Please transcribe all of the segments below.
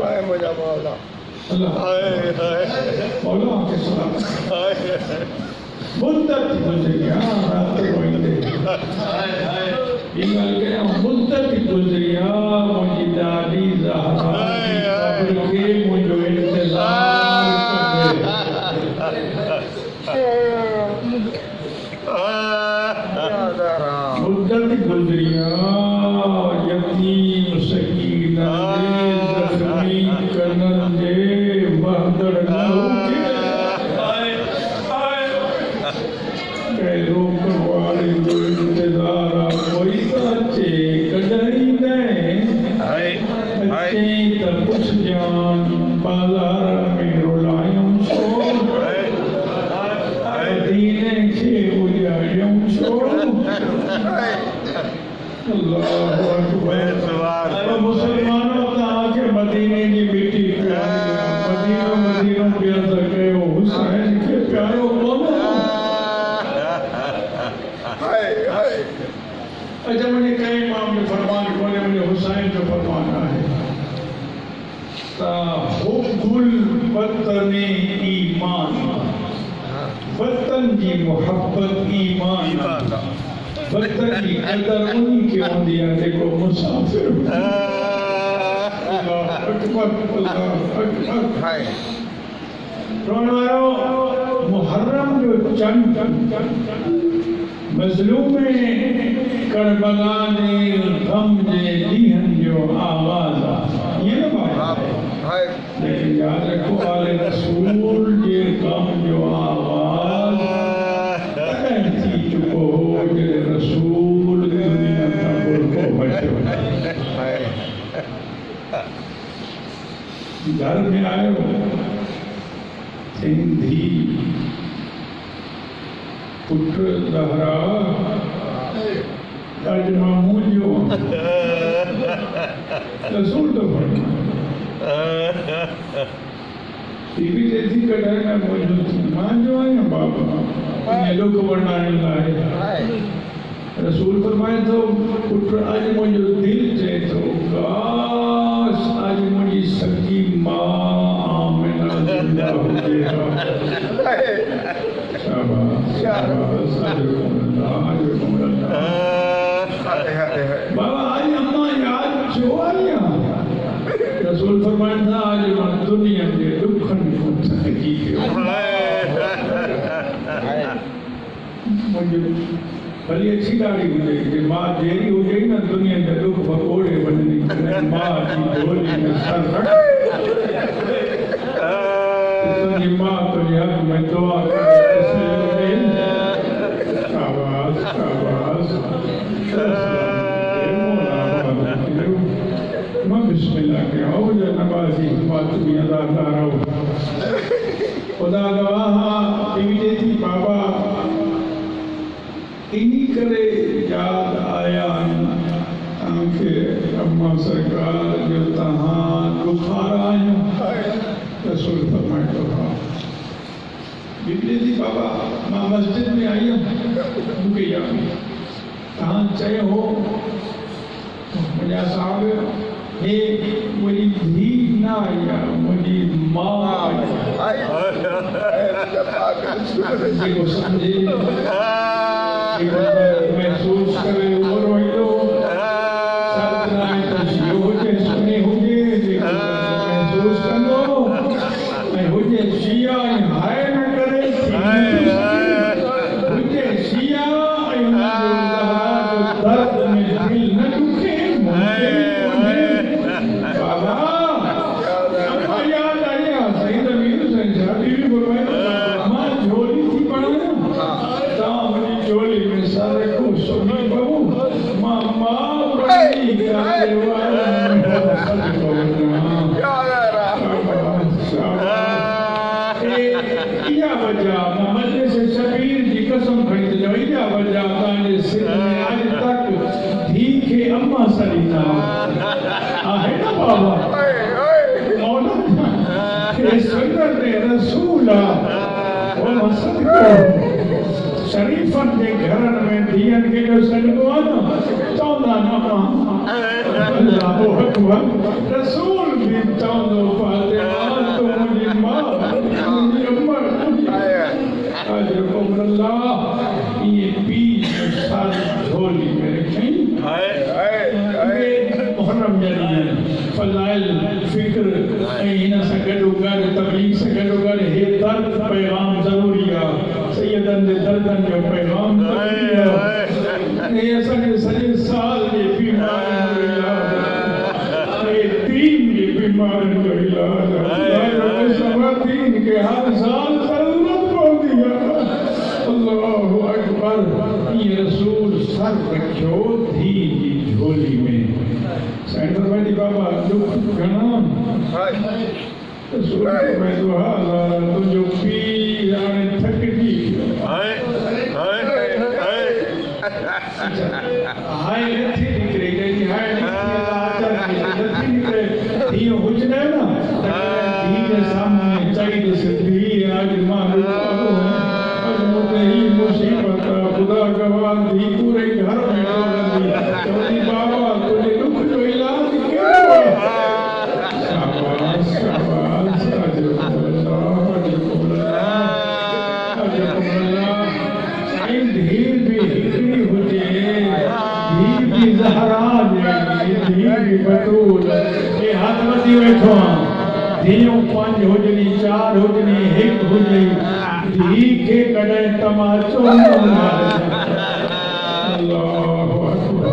हाय मुझा मौला अल्लाह हाय हाय मौला के सलाम हाय मुद्दत गुजरिया रात कोई हाय हाय बिगल गया मुद्दत गुजरिया मुझी दादी ज़हरा की कब्र के मुझो इंतज़ार करे मुद्दत गुजरिया यतीम सकीना ज़ख्मी कनन दे वहदड़ नहुके रोक वाले जो इंतज़ारा कोई बच्चे कदरी गए बच्चे तब कुछ जान बाजार में रुलायूं छोड़ मदीने के उजाड़ूं छोड़ अल्लाह अकबर मुसलमानों ताके मदीने की मिट्टी प्यारी मदीनों प्यार सके हुसैन के प्यारो बोलो अच्छा मैंने कई मामले फरमान बोले मुझे हुसैन जो फरमाना है हुब्बुल वतनी ईमान वतन की मोहब्बत ईमान वतन की कदर उन्हीं के होती है देखो मुसाफिर अल्लाह अकबर मुहर्रम जो चंद मजलूम करबला ने गम जे दीहन जो आवाज आ ये ना बात है लेकिन याद रखो आले रसूल जे गम जो आवाज थी चुको हो जे रसूल दुनिया का को बचो घर में आयो सिंधी पुत्र ज़हरा आज मामूल जो रसूल तो टीवी जैसी कटाना मौजूद मां जो है ना बाबा ये लोग वर्णन लाए रसूल फरमाए तो पुत्र आज मुझे दिल से तो काश आज मुझे सच्ची मां आमिना जिंदा हो गया बाबा आज अम्मा याद छो आया रसूल फरमान था आज मां दुनिया के दुखन को थकी मुझे भली अच्छी गाड़ी हुजे कि मां जेरी हुजे ना दुनिया के दुख भगोड़े बननी मां की झोली में सर रख तुझी मां तुझे हक में दुआ बिस्मिल्लाह के आओ जो नवाजी बात भी अदा करो खुदा गवाह टीवी थी बाबा इन्हीं करे याद आया के अम्मा सरकार जो तहां दुखारा रसूल फरमाए तो बीबी थी बाबा मां मस्जिद में आई मुझे याद तहां चए हो मुझा साहब हे मुझी धी ना आया मुझी मां जेको समझे महसूस करे वो रोइलो सतनाए तो जियो हुजे सुने हुजे महसूस कंदो ऐं हुजे शिया हाय न करे हुजे शिया ऐं हुनजो दर्द में दिल न दुखे शरीफन के घरन में दियन के जो सदको आना चौदा नमा अल्लाह अकबर रसूल भी चौदो मसाइल फिक्र इन से गॾोगॾु तबलीग से गॾोगॾु हे दर्द पैगाम ज़रूरी आहे सैयदन जे दर्दन जो पैगाम ज़रूरी आहे ऐं असांजे सॼे साल जे बीमारियुनि जो इलाज ऐं दीन जी बीमारियुनि जो इलाज आहे दीन खे हर साल ज़रूरत पवंदी आहे अल्लाहु अकबर ये रसूल सर रखियो धी जी झोली में सेंटर वाली बाबा दुख घणा रसूल में दुआ तुझो पीर हाणे थकजी हाय नथी निकिरे जॾहिं हाय नथी निकिरे हीअं हुजनि न धी जे सामने चई ॾिस धी अॼु मां ही मुसीबत खुदा गवाह धी पूरे घर में चवंदी बाबा तुझे दुख जो इलाज कहिड़ो आहे शाबाश शाबाश साईं धीर बि हिकिड़ी हुजे धीर बि ज़हरा जहिड़ी धीर बि बतूल हे हथ वधी वेठो आहे धीअरूं 5 हुजनि 4 हुजनि 1 हुजे धी खे कॾहिं तमाचो न अल्लाहु अकबर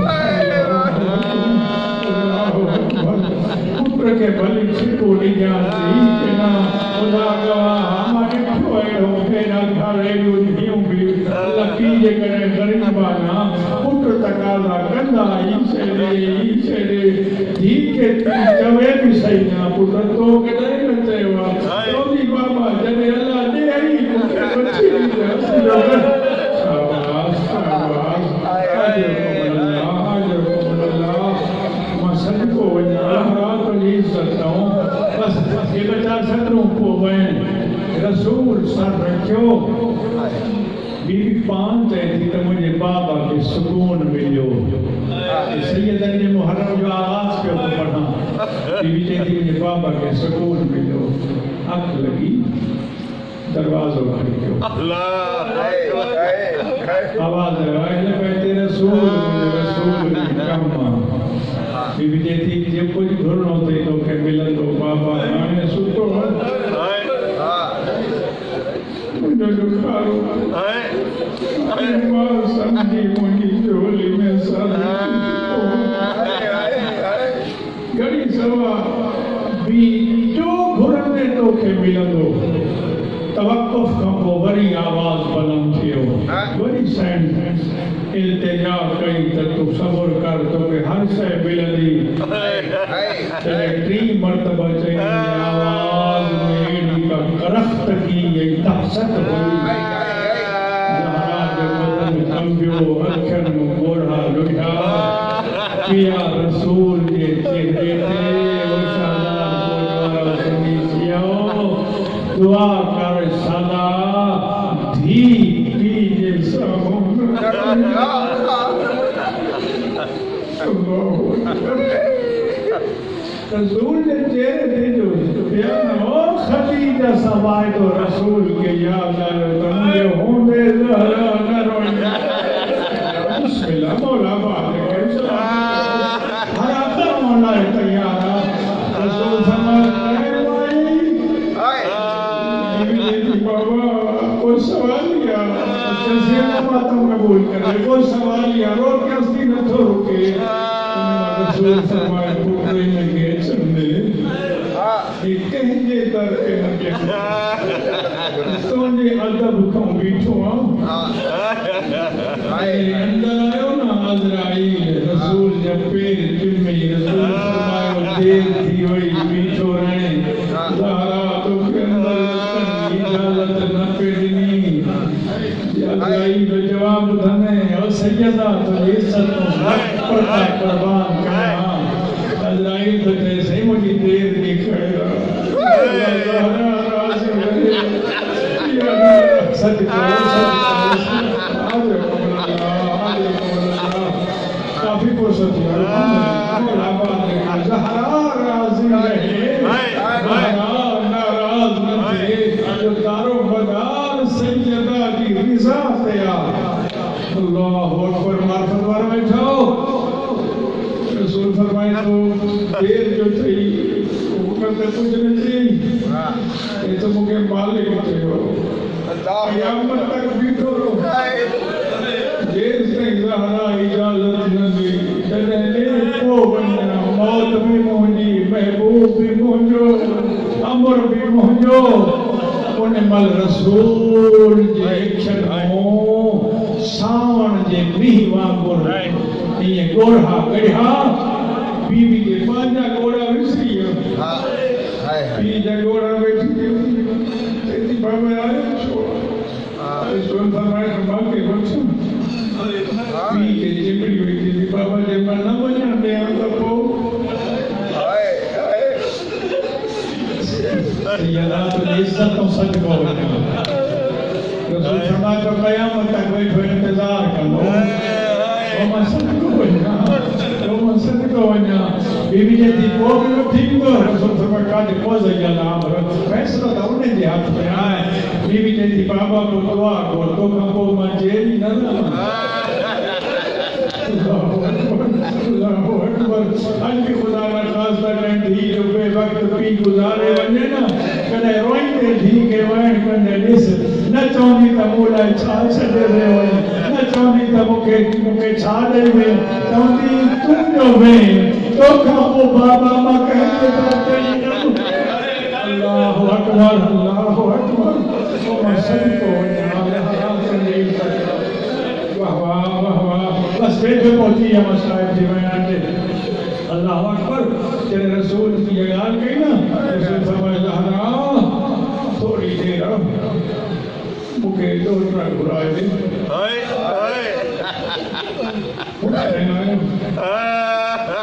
पुट खे भली छिको ॾिजांसि धी न खुदा गवाह मां ॾिठो अहिड़ो हेॾा घर हेॾियूं धीअरूं बि लकी जे करे ग़रीब आहियां पुट तकाज़ा कंदा ई शइ ॾे धी खे चवे बि सही न पुट तो कॾहिं न चयो आहे चवंदी बाबा जॾहिं अलाह ॾे आई मूंखे बची मां सदको वञा रात जी इज़्ज़तूं बस हे बचा सतरूं पोइ वञनि रसूल सर रखियो बीबी पान चए थी त मुंहिंजे बाबा खे सुकून मिलियो सैयदन जे मुहर्रम जो आवाज़ पियो थो पढ़ां बीबी चए थी मुंहिंजे बाबा खे सुकून मिलियो अख लॻी दरवाज़ो खड़ियो आवाज़ आयो कहते रसूल कम बीबी चए थी जे कुझु घुरणो अथई तोखे मिलंदो बाबा हाणे सुठो मुंहिंजो ॾुखारो मां सम्झी मुंहिंजी झोली में घड़ी सवा बि जो घुरंदे तोखे मिलंदो तवक़ुफ़ खां पोइ वरी आवाज़ बुलंद थियो वरी सैन इल्तिजा कई त तूं सबुर कर तोखे हर शइ मिलंदी तॾहिं 3 मरतबा चई आवाज़ में एॾी का करख़्त की ऐं दहशत हुई ज़हरा जो बदन कंबियो अखियुनि में ॻोढ़ा लुढ़िया पिया रसूल जे चेहरे ते दुआ कर सदा धी जे सामने रसूल जे चेहरे ते जो बयान हो खदीजा सवाए तो रसूल के याद आयो त मुझे होंदे ज़हरा न रोइया बिस्मिल्लाह मौला बात कर हर आखिर मौला तैयार रसूल फरमाते कोई सवाल या जज़ीरा बातों कबूल करे कोई सवाल या रोक के उसकी न तो रुके रसूल फरमाए पुत्र लगे चंदे एक कहेंगे दर के लगे सोने अदब को बीठो अंदर आयो ना अज़राइल रसूल जब पैर में रसूल फरमाए देर थी वही बीठो रहे ज़हरा तो के अंदर इजाज़त न पेड़नी अज़राइल जो जवाब धने और सैयदा तो इज्जत पड़ता कुर्बान करना अज़राइल तो जैसे ही मुझे देर निकलेगा सदका काफी फुर्सत है ज़हरा राज़ी रहे नाराज़ न थे जो दारो मदार सैयदा की रिज़ा तैयार अल्लाहु अकबर मार्फत वार बैठो रसूल फरमाए तो देर जो थी तो कुछ नहीं ये तो मुझे मालिक चयो क़यामत तक बीठो रहो जेस ताईं ज़हरा इजाज़त न दी तॾहिं को वञा मौत भी मुंहिंजी महबूब भी मुंहिंजो अमर भी मुंहिंजो उन मल रसूल जे अखियुनि सावण जे मींहुं वांगुरु ईअं ॻोढ़ा कढिया बीवी जे पंहिंजा ॻोढ़ा विसरी विया पीउ जा ॻोढ़ा वेठी चई बाबा आयो छो रसूल फरमाए मां खे वठो पीउ खे चिमड़ी वेठी थी बाबा जे मां न वञणु ॾियां त पोइ यादा तो इज्जत तो सच को रसूल फरमाए तो क़यामत तक वेठो इंतजार कंदो ओ मां सच को वञा बीवी जे थी पोइ बि ठीकु रसूल फरमाए काॾे पहुच अलाम फैसलो त उन जे हथ में आहे बीवी जे थी बाबा को दुआ को तो खां पोइ मां जेल न अॼु ख़ुदा न ख़ासता कनि धी जो बे वक़्तु पीउ गुज़ारे वञे न कॾहिं रोईंदे धी खे वहण कंदे ॾिस न चवंदी त मूं लाइ छा छॾे वियो आहीं न चवंदी त मूंखे छा ॾेई वई चवंदी तुंहिंजो भेण तोखां पोइ बाबा मां कंहिंखे अल्लाहु अकबर अल्लाहु अकबर मां सदिको वञा वाह वाह वाह वाह बस वेठो पहुची विया साहिब जी बयान ते अल्लाह अकबर जॾहिं रसूल की ॻाल्हि कई न रसूल फरमाए ज़हरा थोरी देर मूंखे ॾोहिटा घुराए ॾे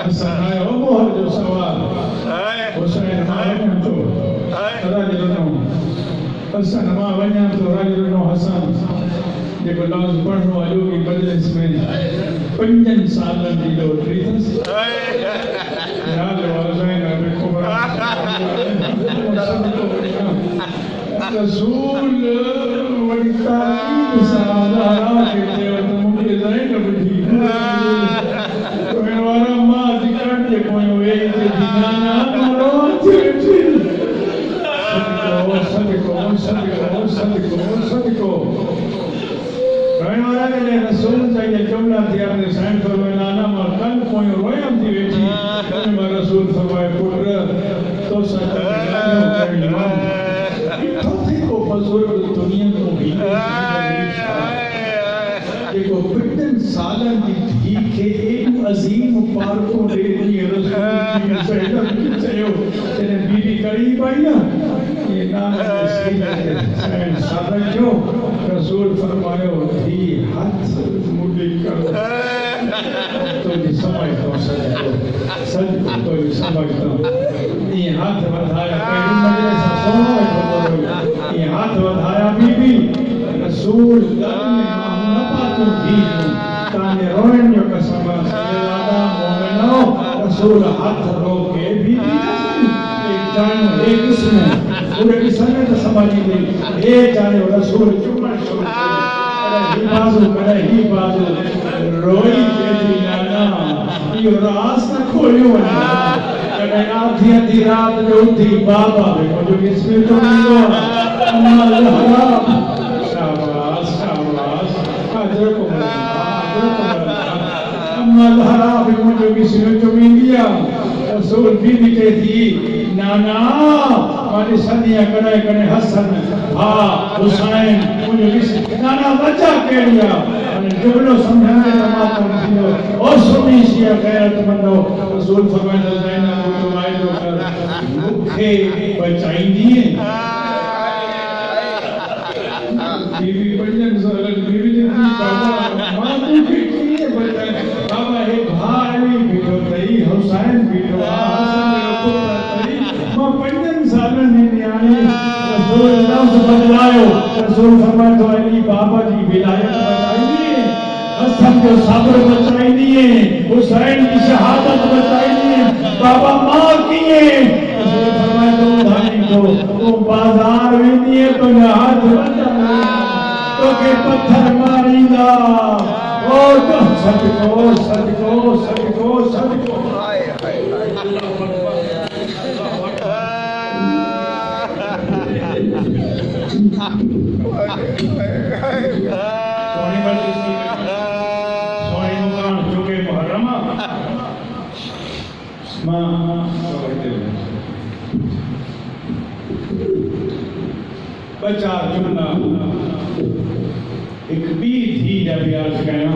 हसन आयो मोहर जो सवाल हुसैन मां वञां थो हसन मां वञां थो राजनो हसन जेको लफ़्ज़ पढ़णो आहे योगी मजलिस में 5 सालनि जी लोटरी अथसि यादि वालदैन रसूल वरी ताक़ीद सां ज़हरा खे चयो त मूंखे ज़ैनब जी वारा मां टिकट जे पोयों वेही चई नाना सदिको वारा के रसूल चाहिए जुमला दिया ने साइन फरमाया नाना मां कल कोई रोयम थी वेठी मैं रसूल फरमाए पुत्र तो सच तो थी को बुजुर्ग दुनिया को भी देखो 5 सालन की थी के एक अजीम पार्को दे दी रसूल की सैयद की चयो तेरे बीवी करीब आई ना ये नाम साइन सादा जो रसूल फरमायो थी हाथ मुड़ी करो तो ये समय तो सच तो ये समय तो ये हाथ बढ़ाया पहली मजलिस सोनो ये हाथ बढ़ाया बीबी रसूल न पातो थी ताने रोइन जो कसम सल्लल्लाहु मोमिनो रसूल हाथ रोके बीबी एक जानो एक इसमें पूरे किस्से तो समझी गई ये जाने रसूल चुमा ही बाजू रोई बेटी नाना यो रास्ता खोलियो कॾहिं आधी रात जो उथी बाबा मुंहिंजो इसमें तो मिलो शाबाश शाबाश हाज़िर को अम्मा ज़हरा भी मुंहिंजो इसमें तो मिलिया रसूल बीबी के थी नाना माने सदिया कॾहिं हसन हाँ हुसैन मुझे नाना बच्चा कह लिया जुमलो समझाने का मातम थियो और सुनी सिया गैरतमंदो रसूल फरमाया ज़ैनब को वायदो कर मुखे बचाईंदी बीवी 5 साल बीवी ने बाबा मां मुखे कीअं बचाए बाबा हे भाई बीठो तई हुसैन बीठो मां 5 सालनि जी न्याणी रसूल लफ़्ज़ बदलायो रसूल फरमाए तो अली बाबा जी विलायत बचाईंदी हसन जो सब्र बचाईंदी हुसैन की शहादत बचाईंदी बाबा मां कीअं रसूल फरमाए तो धानी को तू बाजार वेंदी तो हाथ तो के पत्थर मारींदा ओ तो सदको सदको सदको सदको सोनी बल्कि सोनी मुकाम चुके मुहर्रम मां बचा जुमला एक भी थी जब याद कया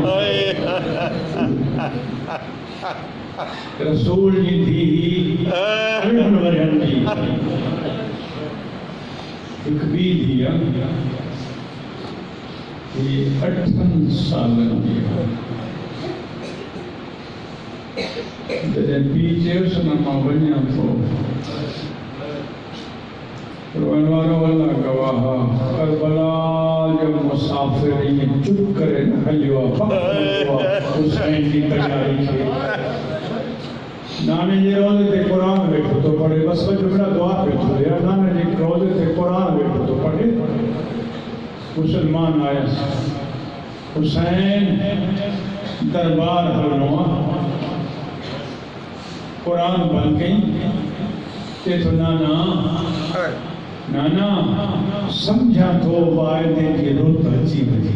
रसूल जी थी अरे मनवरन जी एक भी थी ये 8 साल की जॾहिं पीउ चयोसि न मां वञां थो रोअण वारो अल्लाह गवाह करबला जो मुसाफ़िर ईअं चुप करे न हलियो आहे हुसैन जी तयारी खे नाने जे रोज़े ते क़ुर वेठो थो पढ़े बस जुमला दुआ पियो थो ॾिए नाने जे रोज़े ते क़ुर वेठो थो पढ़े मुसलमान आयसि हुसैन दरबार हलणो आहे क़ुर बंदि कई चए थो नाना नाना समझा तो वायदे की रुत अची वई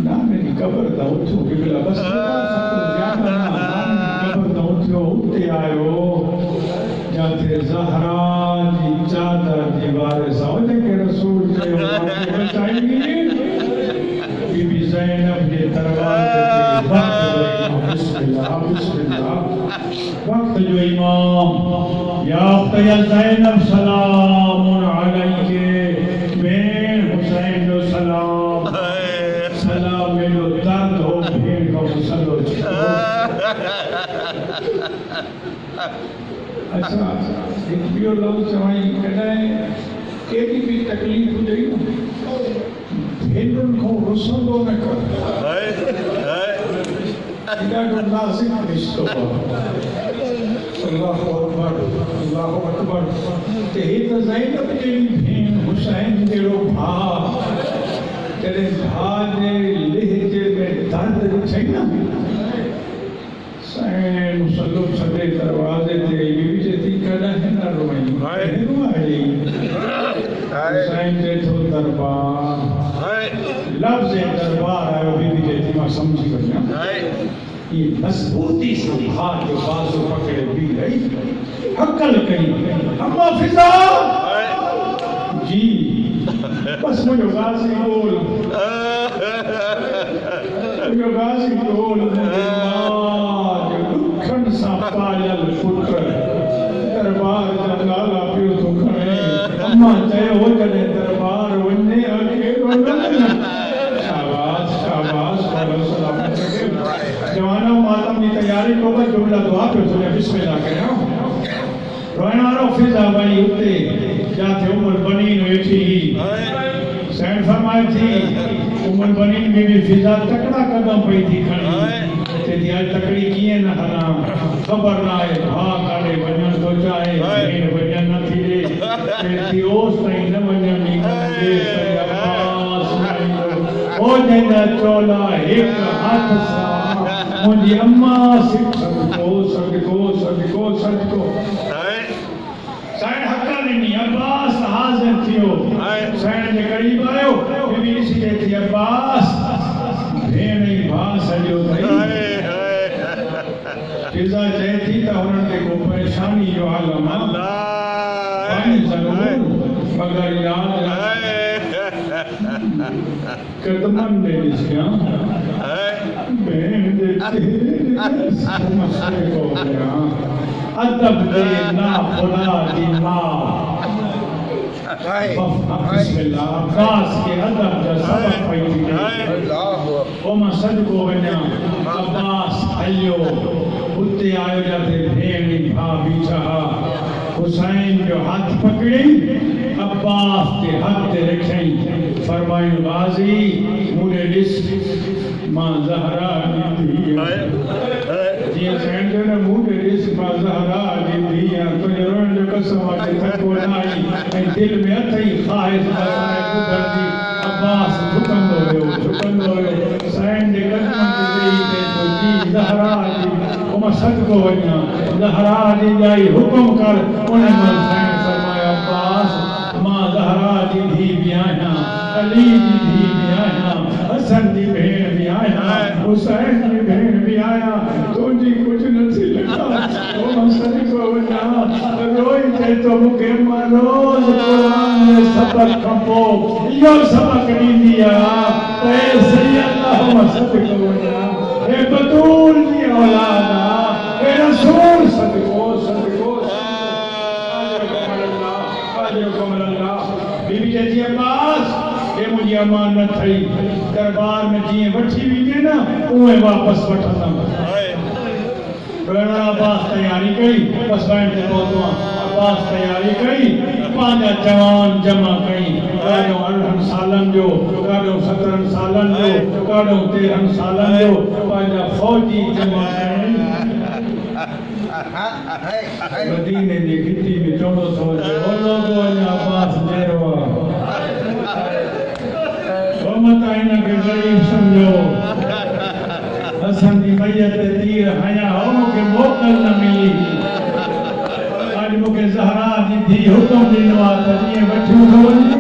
नाने जी क़बर त उथो किबला बस क़बर त उथो उते आयो जाते ज़हरा जी चादर जी वारिस उन के रसूल चयो बचाई बीबी ज़ैनब जे दरवाज़े ते बिस्मिल्लाह बिस्मिल्लाह वक्त जो इमाम या ज़ैनब सलामुन अलैके बेन हुसैन जो सलाम सलाम मेलो दर्द हो भेड़ का मसलो अच्छा एक बियो लफ्ज़ चवाई कॾहिं केॾी बि तकलीफ़ हुजे भेनरुनि खां रुसंदो न कर ॾाढो नाज़ुक रिश्तो आहे अल्लाहु अकबर ते ही त ज़ैनब जहिड़ी भेण हुसैन जहिड़ो भाउ जॾहिं भाउ जे लहजे में दर्द ॾिठई न सैन मुसलो छॾे दरवाज़े ते बीबी चए थी कॾहिं न रोई हुसैन चए थो दरबार लफ़्ज़ दरबार आयो बीबी चए थी मां सम्झी वञा ये मजबूती से भार जो बाजू पकड़े भी रही हकल कई अम्मा फिजा जी बस मुझे गाजी बोल दुखन सा पायल पुत्र दरबार जा लाला पियो तो खणे अम्मा चयो हो जॾहिं दरबार वञे अकेलो न शाबाश शाबाश जवानों मातम की तैयारी को बस जुमला दुआ पे सुने बिस्मिल्लाह करो रोना रो फिजा भाई उते जाते उमर बनीन वेठी सैन फरमाए थी उमर बनीन में भी फिजा तकड़ा कदम पई थी खणी ते दिया तकड़ी किए न हला खबर ना है भा काले वजन तो चाहे भेण वजन न थी रे ते ओस नहीं न वजन नी दे अब्बास ओ जंदा चोला एक हाथ सा मुझे अम्मा सदको सैन हक्का नहीं अब्बास हाजिर थियो सैन जे करीब आयो बीबी ॾिसी चए थी अब्बास भेण ई भाउ सॼो अथई फिजा चए थी त हुननि ते को परेशानी जो आलम आहे ज़रूर मगर याद कदमन ने ॾिसियां भेण जे मसले को गया अदब दे ना खुदा दी मां बिस्मिल्लाह अब्बास के अदब जा सबक पई थी ओ मां सदको वञा अब्बास हलियो उते आयो जाते भेण भाउ बीठा हुसैन जो हाथ पकड़ी अब्बास के हथ ते रखई फरमाई गाजी मुझे ॾिस मां ज़हरा ॾींदी जीअं सैन जो न मुझे ॾिस मां ज़हरा ॾींदी तुंहिंजे रोअण जो कसम आहे थको न आई ऐं दिलि में अथई ख़्वाहिश ॿुधंदी अब्बास झुकंदो हुयो सैन जे कदमनि ते वेही चए थो जी ज़हरा जी सदको वञा ज़हरा जी जाई हुकुम कर उन हुसैन फरमाया अब्बास मां ज़हरा जी धी भी आहियां अली जी धी भी आहियां हसन जी भेण भी आहियां हुसैन जी भेण भी आहियां तुंहिंजी कुझु नथी लॻा ओ मां सदको वञा रोई चए तो मूंखे मां रोज़ क़ुरान जे सबक़ खां पोइ इहो सबक़ ॾींदी आहे त हे सही अल्लाह मां सदको वञा हे बतूल जी औलाद आहे हे रसूल सदको सदको बीबी चई अब्बास हे मुंहिंजी अमानत थई दरबार में जीअं वठी वेंदे न उहे वापसि वठंदमि अब्बास तैयारी कई बस वैन ते पहुतो अब्बास तैयारी कई पंहिंजा जवान जमा कई ॾाढो 18 सालनि जो ॾाढो 17 सालनि जो ॾाढो 13 सालनि जो पंहिंजा फौजी जमा कई मदीने जी गिटी में चौड़ो सो ओ लोगो अब्बास मेरो ओ मता इनखे ग़रीब सम्झो हसन जी मैयत ते तीर हया हो मूंखे मोकल न मिली अॼु मूंखे ज़हरा जी धी हुकुम ॾिनो आहे त जीअं वठी थो वञे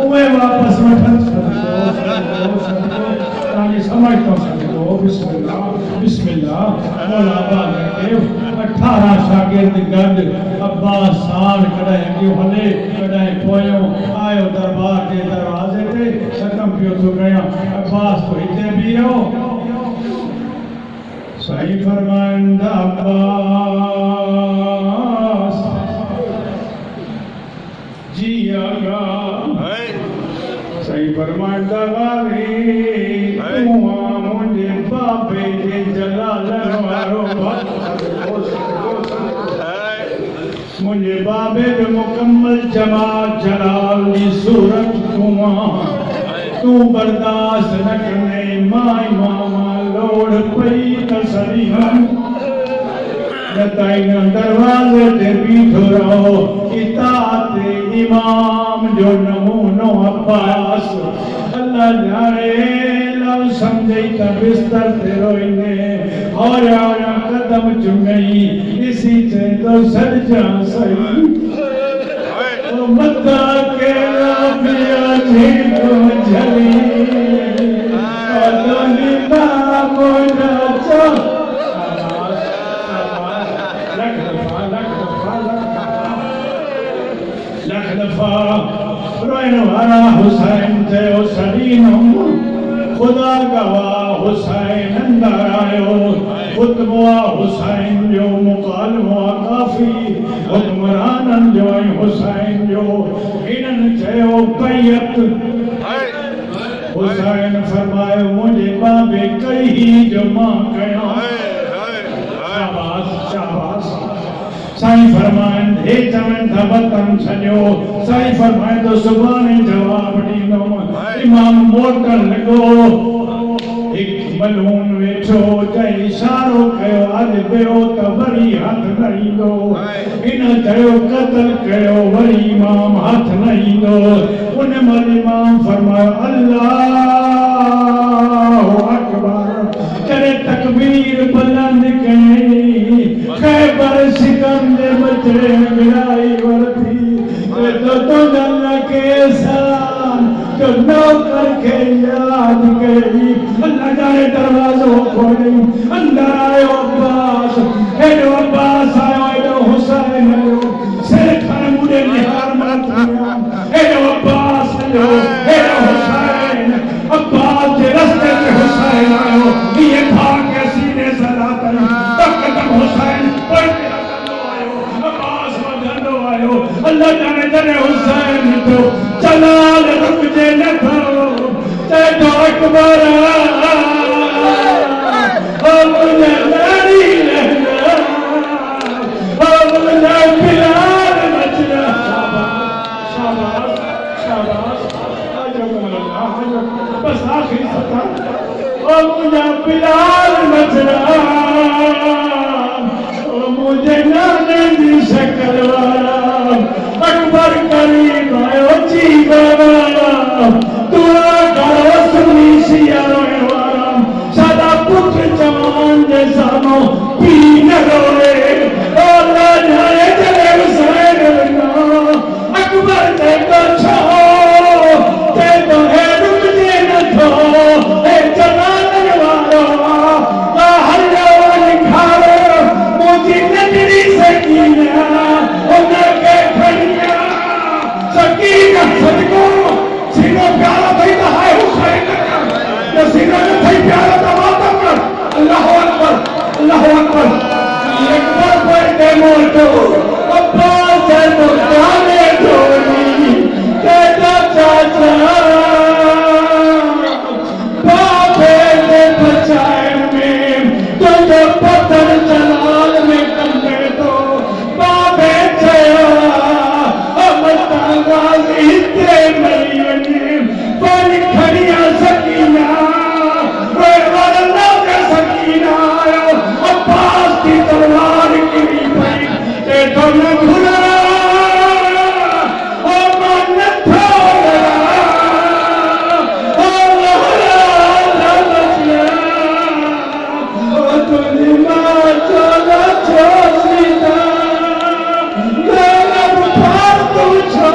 उहे वापसि वठनि तव्हांजी समझ थो सघो बिस्मिल्लाह बिस्मिल्लाह मौला अब्बास खे 18 शागिर्द गॾु अब्बास साल कॾहिं अॻियो हले कॾहिं पोयो आयो दरबार जे दरवाज़े ते ख़तम पियो थो कयां अब्बास तो हिते बीहो साईं फरमाईंदा अब्बास जी आगा साईं फरमाईंदा वारी तूं मुंहिंजे बाबे जे जलाल वारो मुंहिंजे बाबे जो मुकम्मल जमाल जलाल जी सूरत तूं बर्दाश्त न कंदे माई मामा लोड़ पई त सलीम ताईं दरवाज़े ते बीठो रहो इताअत इमाम जो नमूनो अब्बास अल्लाह जाने लव समझई त बिस्तर ते रोईंदे होया कदम चुमई इसी चे तो सजजा सही मता के पिया जी तो झली अदनी बाबो नाचो लख दफा रोइन वारा हुसैन थे ओ सलीम खुदा गवाह हुसैन अंदर आयो खुतबा हुसैन जो मुकालमा काफी हुक्मरानन जो हुसैन जो इन्हनि चयो बैयत हुसैन फरमायो मुझे बाबे कही जो मां कया शाबाश शाबाश साईं फरमाइन हे चवन था वतन छॾियो साईं फरमाए तो सुभाणे जवाब ॾींदुमि इमाम मोटन लॻो हिकु मलून वेठो चई इशारो कयो अॼु वियो त वरी हथ न ईंदो हिन चयो क़तल कयो वरी इमाम हथ न ईंदो उन महिल इमाम फरमायो अल्लाहु अकबर करे तकबीर बुलंद कई खैबर सिकम जे बचड़े मिलाई वरती तो जल के सान जो नौकर के याद कई अल्लाह जाने दरवाजो खोली अंदर आयो अब्बास हेडो अब्बास आयो हेडो हुसैन आयो सिर खन मुड़े निहार मत हेडो अब्बास आयो हेडो हुसैन अब्बास जे रस्ते में हुसैन आयो ये भाग के सीने से लाता तक हुसैन कोई अब्बास वधंदो आयो अल्लाह जाने जने हुसैन तो जलाल रुक जे न थो ते तो अकबर ओ मुझे नारी लहना ओ मुझे बिलाल मचना शाबाश शाबाश आजो अल्लाह आजो बस आखिरी सता ओ मुझे बिलाल मचना ओ मुझे नाने दी शक्ल वाला अकबर करीम आयो जीवाना दुआ करो सुनी सिया रोए वाला सादा पुत्र जवान जे सामो पी न अब्बास है तो जाने धोनी तेरा चाचा बाबे ने बचाए में तो जो पत्थर जलाल में कंबे तो बाबे चया हम तावाज इतने मरी वने पानी खड़िया सकीना वे वरना के सकीना आयो अब्बास की तलवार गिरी पई ते तो न भुला ओ मन थोड़ा ओ लहरा लचया ओ तुझी मां चला छोसीता मेरा बुखार तू छो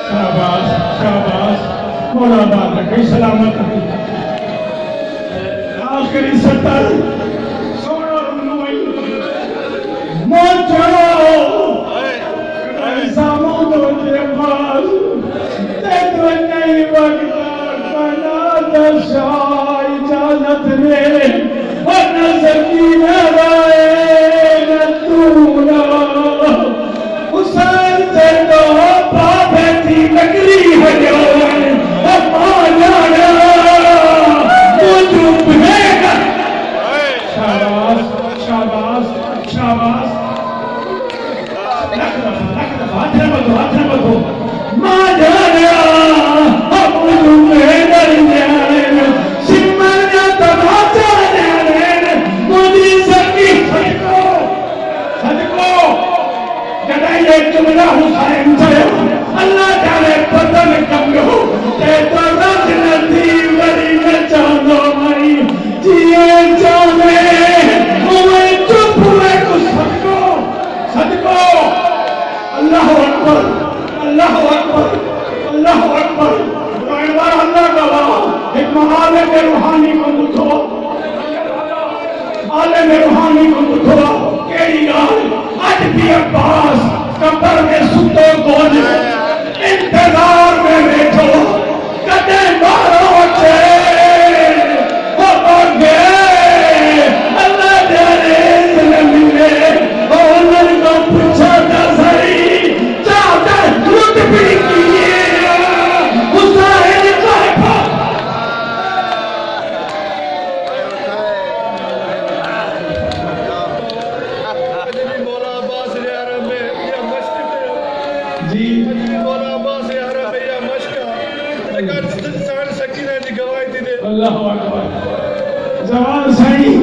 शाबाश शाबाश मोला बात रखी सलामत रखी आखिरी सत्तर सोना रुनुई मोचो सामो तो जे पास ते तो नहीं वगदा कना दशा इजाजत ने और नजर की नराए न तूना हुसैन से तो बाबे थी नगरी है जो माना तू चुप है शाबाश शाबाश शाबाश हाथ में बदो मां जाना अब तुम्हें डर जाने सिमर ना तमाचा जाने मुझे सकी सदको जड़ा ये जुमला हुसैन से अल्लाह जाने पतन कम हो ते तो रज नदी वरी न चांदो मई जिए जाने मुझे चुप है कुछ सदको अल्लाह अकबर अल्लाह अकबर अल्लाह अकबर रहमान अल्लाह गवाह एक महाले में रूहानी को बुझो आले में रूहानी को बुझो केड़ी गाल आज भी अब्बास कब्र में सुतो कोन इंतजार में बैठो कदे मारो छे हो गए अल्लाह जाने न मिले ओ नर को पूछो ना सही चाहता लुट भी किए हुसैन का मौला अब्बास ने अरब में ये मस्जिद जी मौला अब्बास ने अरब में ये मस्जिद लेकिन सारे सकीना जी गवाही थी दे अल्लाह अकबर जवान सही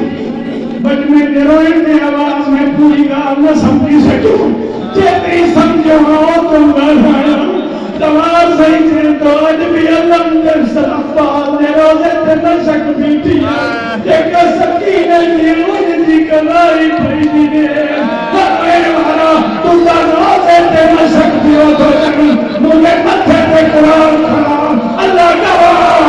बट में हेरोइन की आवाज में पूरी गाल न समझी सको जेतरी समझो हो तुम गाना जवान सही से तो आज भी अल्लाह ने सलाफात ने रोजे ते न शक बीठी एक सकीना जी उनकी कलाई पई दी है वाला तू ता रोजे ते न शक दियो तो मुझे मथे पे कुरान खड़ा अल्लाह गवाह